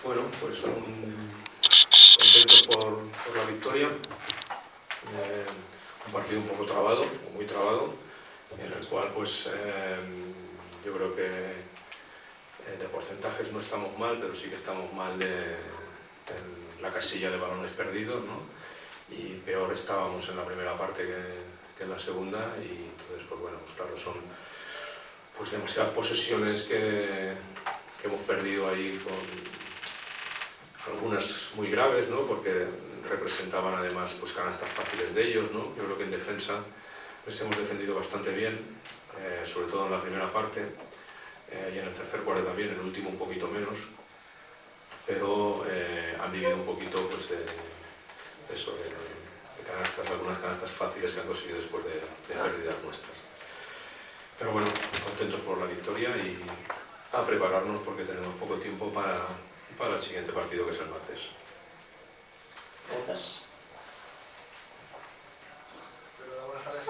Bueno, pues contentos por la victoria. Un partido un poco trabado, muy trabado, en el cual pues yo creo que de porcentajes no estamos mal, pero sí que estamos mal en la casilla de balones perdidos, ¿no? Y peor estábamos en la primera parte que en la segunda, y entonces pues bueno, pues claro, son pues demasiadas posesiones que hemos perdido ahí, con algunas muy graves, ¿no? Porque representaban además pues canastas fáciles de ellos, ¿no? Yo creo que en defensa les hemos defendido bastante bien, sobre todo en la primera parte, y en el tercer cuarto también, en el último un poquito menos, pero han vivido un poquito pues de eso, de canastas, algunas canastas fáciles que han conseguido después de pérdidas nuestras. Pero bueno, contentos por la victoria y a prepararnos porque tenemos poco tiempo para el siguiente partido, que es el martes. ¿Preguntas? Buenas tardes.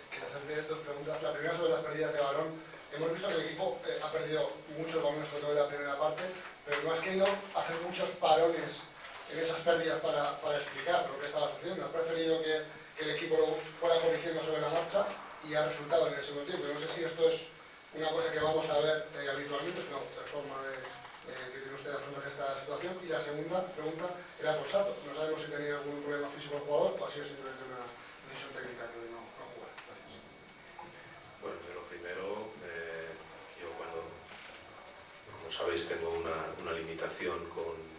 Quiero hacerte dos preguntas. La primera sobre las pérdidas de balón. Hemos visto que el equipo ha perdido muchos balones, sobre todo en la primera parte, pero no has querido hacer muchos parones en esas pérdidas para explicar lo que estaba sucediendo. Has preferido que el equipo fuera corrigiendo sobre la marcha y ha resultado en el segundo tiempo. No sé si esto es una cosa que vamos a ver habitualmente, es una forma que tiene usted de afrontar esta situación. Y la segunda pregunta era por Sato. No sabemos si tenía algún problema físico el jugador o ha sido simplemente una decisión técnica que no jugar. Gracias. Bueno, yo lo primero, yo como sabéis, tengo una limitación con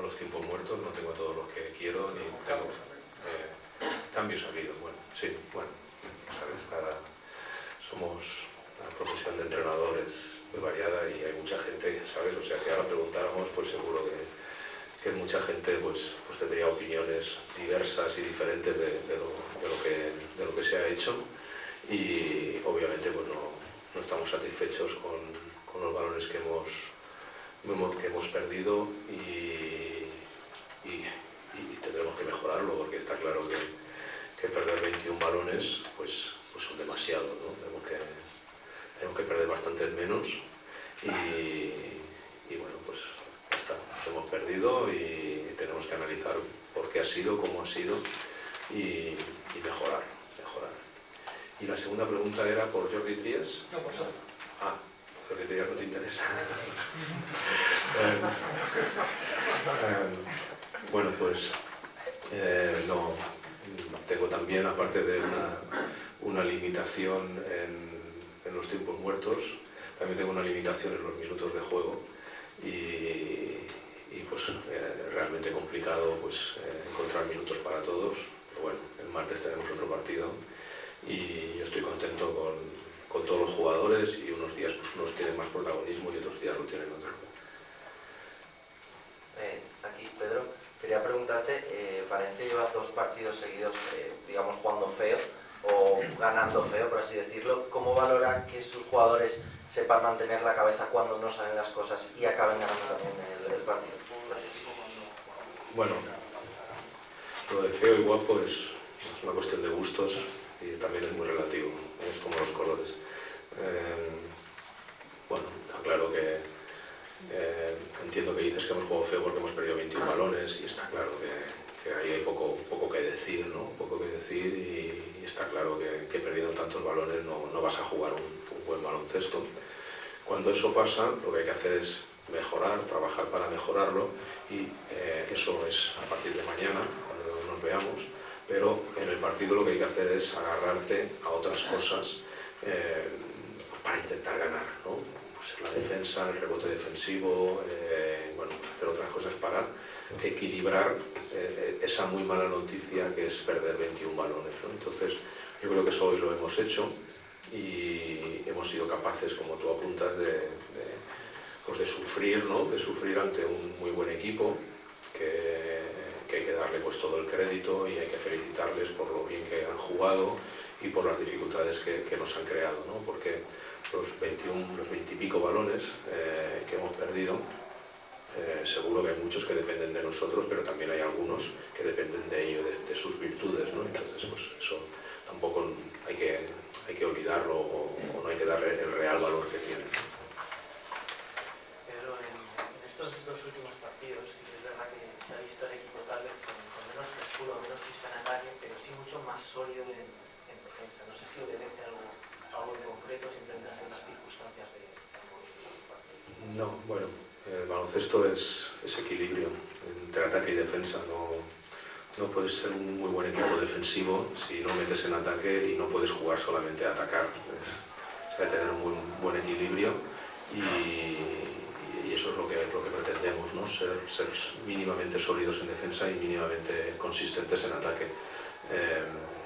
los tiempos muertos, no tengo todos los que quiero, ni tengo cambios habidos. Bueno, sí, bueno, sabes, somos una profesión de entrenadores muy variada y hay mucha gente, ¿sabes? O sea, si ahora preguntáramos, pues seguro que mucha gente pues tendría opiniones diversas y diferentes de lo que se ha hecho, y obviamente pues no estamos satisfechos con los balones que hemos perdido, y tendremos que mejorarlo, porque está claro que perder 21 balones pues son demasiados, ¿no? Tenemos que perder bastantes menos, y bueno, pues ya está, hemos perdido y tenemos que analizar por qué ha sido, cómo ha sido, y mejorar. Y la segunda pregunta era por Jordi Trias. No, por Sato. Ah, Jordi Trias no te interesa. Bueno, pues no, tengo también, aparte de una limitación en los tiempos muertos, también tengo una limitación en los minutos de juego, y pues realmente complicado pues encontrar minutos para todos. Pero bueno, el martes tenemos otro partido y yo estoy contento con todos los jugadores, y unos días pues unos tienen más protagonismo y otros días lo tienen otros. Aquí, Pedro, quería preguntarte, Valencia lleva 2 partidos seguidos, digamos, jugando feo, o ganando feo, por así decirlo. ¿Cómo valora que sus jugadores sepan mantener la cabeza cuando no salen las cosas y acaben ganando también el partido? Gracias. Bueno, lo de feo y guapo es una cuestión de gustos, y también es muy relativo, es como los colores. Bueno, está claro que entiendo que dices que hemos jugado feo porque hemos perdido 21 balones, y está claro que ahí hay poco que decir, ¿no? Poco que decir, y está claro que perdiendo tantos balones no vas a jugar un buen baloncesto. Cuando eso pasa, lo que hay que hacer es mejorar, trabajar para mejorarlo, y eso es a partir de mañana, cuando nos veamos. Pero en el partido lo que hay que hacer es agarrarte a otras cosas para intentar ganar, ¿no? Pues la defensa, el rebote defensivo, bueno, pues hacer otras cosas para equilibrar esa muy mala noticia que es perder 21 balones, ¿no? Entonces, yo creo que eso hoy lo hemos hecho, y hemos sido capaces, como tú apuntas, pues de sufrir, ¿no? De sufrir ante un muy buen equipo, que hay que darle pues todo el crédito, y hay que felicitarles por lo bien que han jugado y por las dificultades que nos han creado, ¿no? Porque los 20 y pico balones que hemos perdido, seguro que hay muchos que dependen de nosotros, pero también hay algunos que dependen de ello, de sus virtudes, ¿no? Entonces, pues eso tampoco hay que olvidarlo, o no hay que darle el real valor que tiene. Pero en estos 2 últimos partidos oscuro, menos chispa en ataque, pero sí mucho más sólido en defensa. No sé si obedece algo en concreto, simplemente en las circunstancias de ambos partidos. No, bueno, el baloncesto es equilibrio entre ataque y defensa. No puedes ser un muy buen equipo defensivo si no metes en ataque y no puedes jugar solamente a atacar. Se debe tener un muy buen equilibrio y eso es lo que pretendemos, ¿no? Ser mínimamente sólidos en defensa y mínimamente consistentes en ataque.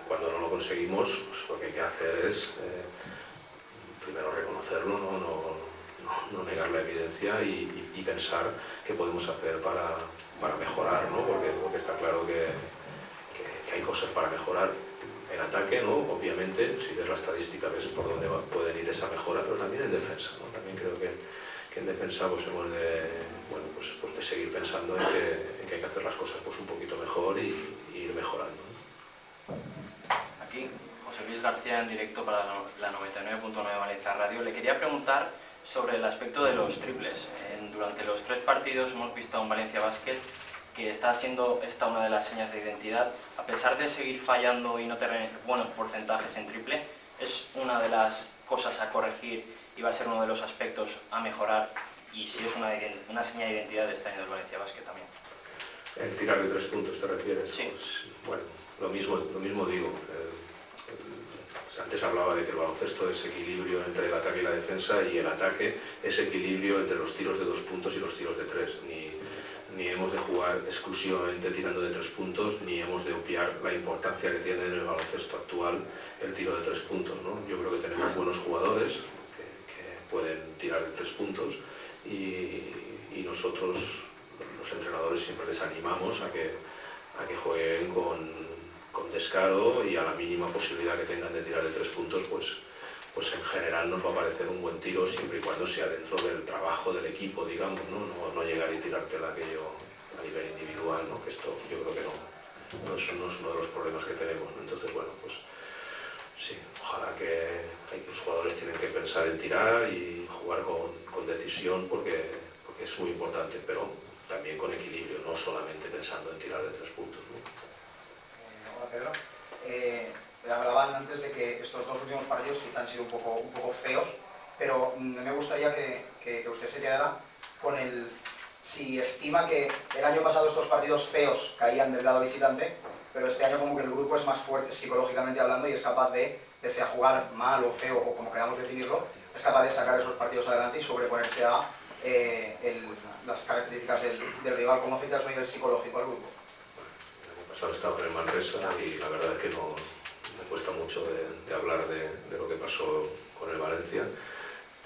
Cuando no lo conseguimos, pues lo que hay que hacer es primero reconocerlo, no negar la evidencia y pensar qué podemos hacer para mejorar, ¿no? Porque está claro que hay cosas para mejorar en ataque, ¿no? Obviamente, si ves la estadística ves por dónde pueden ir esa mejora, pero también en defensa, ¿no? También creo que en defensa pues hemos de seguir pensando en que hay que hacer las cosas pues un poquito mejor y ir mejorando, ¿no? Aquí, José Luis García en directo para la 99.9 Valencia Radio. Le quería preguntar sobre el aspecto de los triples. Durante los 3 partidos hemos visto a un Valencia Basket que está siendo esta una de las señas de identidad. A pesar de seguir fallando y no tener buenos porcentajes en triple, es una de las cosas a corregir y va a ser uno de los aspectos a mejorar, y si es una seña de identidad de este año del Valencia Basket también. El tirar de 3 puntos, ¿te refieres? Sí. Pues, bueno, lo mismo digo. Antes hablaba de que el baloncesto es equilibrio entre el ataque y la defensa, y el ataque es equilibrio entre los tiros de 2 puntos y los tiros de 3. Ni hemos de jugar exclusivamente tirando de 3 puntos, ni hemos de obviar la importancia que tiene en el baloncesto actual el tiro de 3 puntos, ¿no? Yo creo que tenemos buenos jugadores que pueden tirar de 3 puntos y nosotros, los entrenadores, siempre les animamos a que jueguen con descaro, y a la mínima posibilidad que tengan de tirar de 3 puntos, pues en general nos va a parecer un buen tiro, siempre y cuando sea dentro del trabajo del equipo, digamos, no llegar y tirártela aquello a nivel individual, ¿no? Que esto yo creo que no es uno de los problemas que tenemos, ¿no? Entonces, bueno, pues sí, ojalá que los jugadores tienen que pensar en tirar y jugar con decisión, porque es muy importante, pero también con equilibrio, no solamente pensando en tirar de 3 puntos, ¿no? Hola, Pedro. Hablaban antes de que estos 2 últimos partidos quizá han sido un poco feos, pero me gustaría que usted se quedara con si estima que el año pasado estos partidos feos caían del lado visitante, pero este año como que el grupo es más fuerte psicológicamente hablando y es capaz de, sea jugar mal o feo o como queramos definirlo, es capaz de sacar esos partidos adelante y sobreponerse a las características del rival. ¿Cómo afecta eso a nivel psicológico al grupo? El año pasado estaba en el Manresa y la verdad es que me cuesta mucho de hablar de lo que pasó con el Valencia.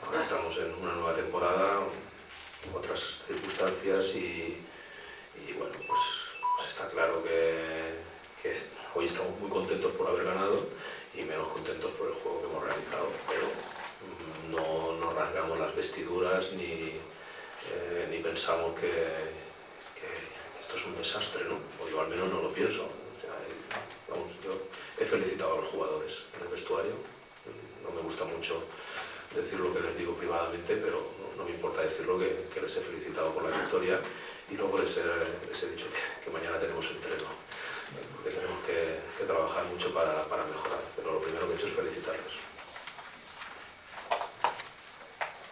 Ahora estamos en una nueva temporada, otras circunstancias y bueno, pues está claro que hoy estamos muy contentos por haber ganado y menos contentos por el juego que hemos realizado, pero no rasgamos las vestiduras ni pensamos que esto es un desastre, ¿no? O yo al menos no lo pienso. O sea, yo he felicitado a los jugadores en el vestuario. No me gusta mucho decir lo que les digo privadamente, pero no me importa decirlo, que les he felicitado por la victoria, y luego les he dicho que mañana tenemos entreno, porque tenemos que trabajar mucho para mejorar, pero lo primero que he hecho es felicitarles.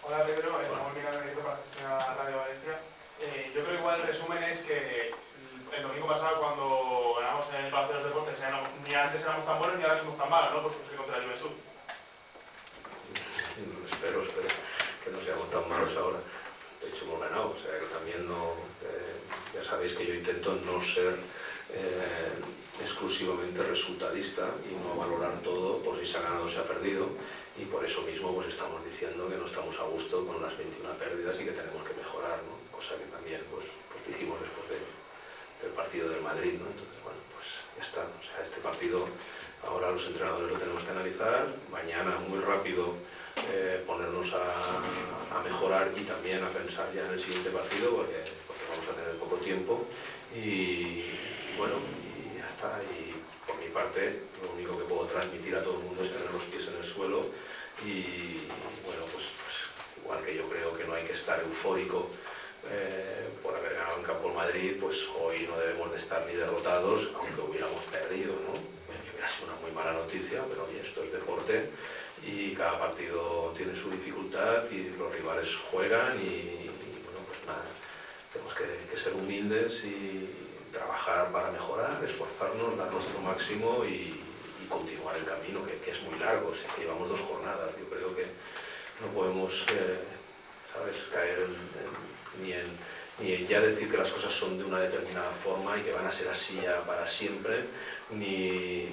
Hola Pedro, estamos mirando en directo para gestionar Radio Valencia. Yo creo que igual el resumen es que el domingo pasado, cuando ganamos en el Palacio de los Deportes, ni antes éramos tan buenos ni ahora somos tan malos, ¿no? Por sufrir contra la Juventud. Espero que no seamos tan malos ahora. De hecho hemos ganado, o sea que también ya sabéis que yo intento no ser exclusivamente resultadista y no valorar todo por si se ha ganado o se ha perdido, y por eso mismo pues estamos diciendo que no estamos a gusto con las 21 pérdidas y que tenemos que mejorar, ¿no? Cosa que también pues dijimos después del partido del Madrid, ¿no? Entonces, bueno, pues ya está. O sea, este partido ahora los entrenadores lo tenemos que analizar, mañana muy rápido ponernos a mejorar y también a pensar ya en el siguiente partido, porque vamos a tener poco tiempo y bueno, y ya está. Y por mi parte, lo único que puedo transmitir a todo el mundo es tener los pies en el suelo y bueno, pues igual que yo creo que no hay que estar eufórico por haber ganado en campo en Madrid, pues hoy no debemos de estar ni derrotados, aunque hubiéramos perdido, ¿no? Que hubiera sido una muy mala noticia, pero oye, esto es deporte y cada partido tiene su dificultad y los rivales juegan y bueno, pues nada, tenemos que ser humildes y trabajar para mejorar, esforzarnos, dar nuestro máximo y continuar el camino, que es muy largo, sí, que llevamos 2 jornadas. Yo creo que no podemos ¿sabes? Caer ni en ya decir que las cosas son de una determinada forma y que van a ser así ya para siempre, ni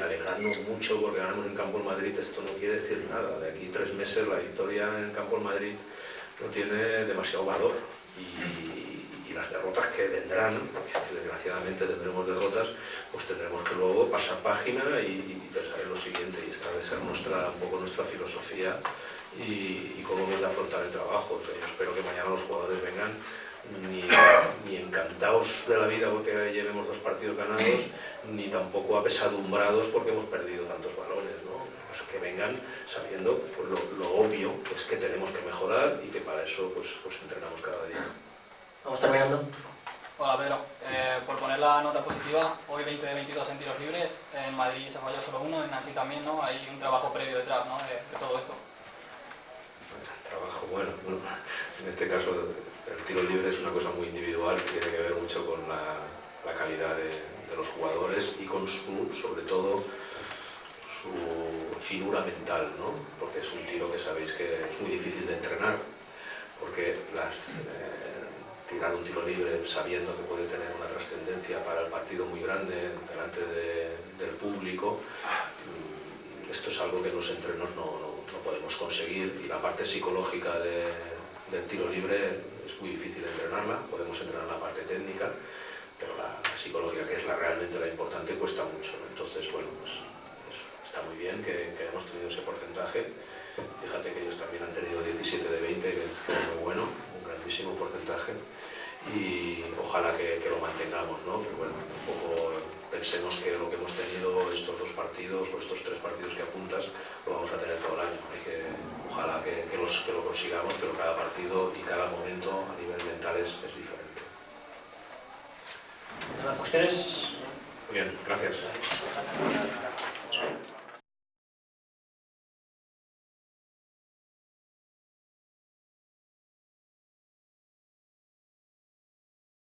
alegrarnos mucho porque ganamos en campo en Madrid. Esto no quiere decir nada. De aquí 3 meses la victoria en campo en Madrid no tiene demasiado valor y las derrotas que vendrán, porque es que desgraciadamente tendremos derrotas, pues tendremos que luego pasar página y pensar en lo siguiente, y esta debe ser un poco nuestra filosofía y cómo hemos de afrontar el trabajo. O sea, yo espero que mañana los jugadores vengan ni encantados de la vida porque llevemos 2 partidos ganados, ni tampoco apesadumbrados porque hemos perdido tantos balones, ¿no? Pues que vengan sabiendo pues, lo obvio que es que tenemos que mejorar y que para eso pues entrenamos cada día. Vamos terminando. Hola Pedro, por poner la nota positiva, hoy 20 de 22 en tiros libres, en Madrid se falló solo 1, en Nancy también, ¿no? Hay un trabajo previo detrás, ¿no? de todo esto. Trabajo, bueno, en este caso el tiro libre es una cosa muy individual que tiene que ver mucho con la calidad de los jugadores y con sobre todo su finura mental, ¿no? Porque es un tiro que sabéis que es muy difícil de entrenar, porque tirar un tiro libre sabiendo que puede tener una trascendencia para el partido muy grande delante del público, esto es algo que en los entrenos no podemos conseguir, y la parte psicológica del tiro libre es muy difícil entrenarla. Podemos entrenar la parte técnica, pero la psicológica, que es realmente la importante, cuesta mucho, ¿no? Entonces, bueno, pues está muy bien que hayamos tenido ese porcentaje. Fíjate que ellos también han tenido 17 de 20, que es muy bueno, un grandísimo porcentaje, y ojalá que lo mantengamos, ¿no? Que bueno, un poco pensemos que lo que hemos tenido estos 2 partidos o estos 3 partidos que apuntas lo vamos a tener todo el año. Ojalá que lo consigamos, pero cada partido y cada momento a nivel mental es diferente. ¿Cuestiones? Muy bien, gracias.